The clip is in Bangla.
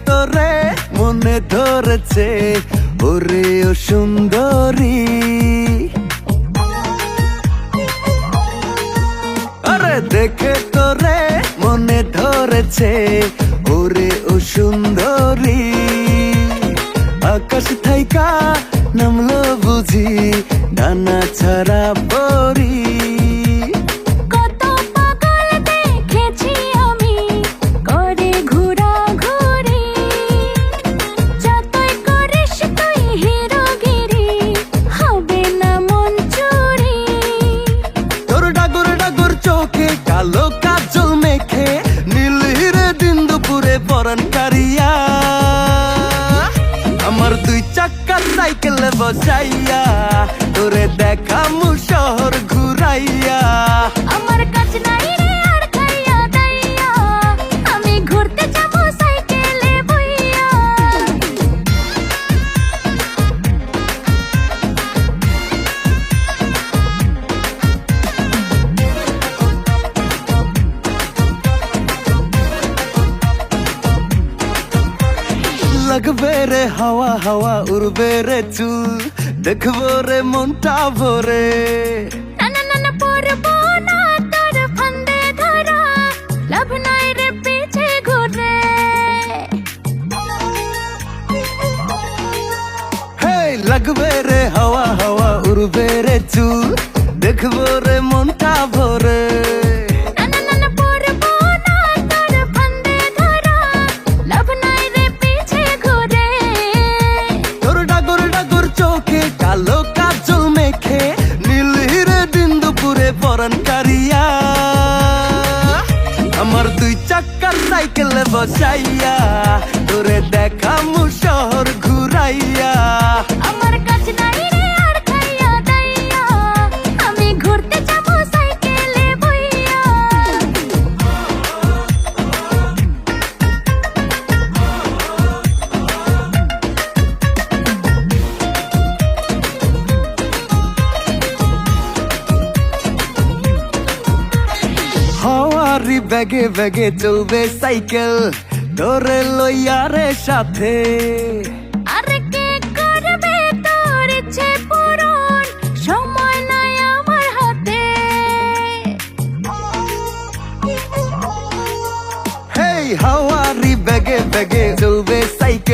তোরে মনে ধরেছে ওরে ও সুন্দরী। আরে দেখে তোরে মনে ধরেছে ওরে ও সুন্দরী। আকাশ থাইকা নামলো বুঝি ডানা ছাড়া পরি। কত পাগল দেখেছি আমি করে ঘোরাঘুরি, যতই করিস তুই হিরোগিরি হবে না মন চুরি। তোর ডাগর ডাগর চোখে কালো কাজল মেখে নীল হিরে দিন দুপুরে পরান কারিয়া। আমার দুই চাক্কার সাইকেলে বসাইয়া তোরে দেখামু শহর ঘুরাইয়া। আমার কাজ নাই রে আর খাইয়া দাইয়া, আমি ঘুরতে যাব সাইকেলে বইয়া। লাগবে রে হাওয়া হাওয়া উড়বে রে চুল, দেখবো রে মনটা ভরে। না না না না পড়বো না তোর ফান্দে ধরা, লাভ নাই রে পিছে ঘুরে। হে লাগবে রে হাওয়া হাওয়া উড়বে রে চুল, দেখবো রে মনটা ভরে। না না না না পড়বো না তোর ফান্দে ধরা, লাভ নাই রে পিছে ঘুরে। তোর ডাগর ডাগর চোখে কালো কাজল মেখে নীল হিরে দিন দুপুরে পরান কারিয়া। আমার দুই চাক্কার সাইকেলে বসাইয়া তোরে দেখামু শহর ঘুরাইয়া। আমার কাজ নাই রে আর খাইয়া দাইয়া, আমি ঘুরতে যাব সাইকেলে বইয়া। হাওয়ারি ব্যাগে ব্যাগে চলবে সাইকেল তোরে লইয়া রে সাথে। আরে কে করবে তোর ইচ্ছে পূরণ, সময় নাই আমার হাতে। হেই হাওয়ারি ব্যাগে ব্যাগে চলবে সাইকেল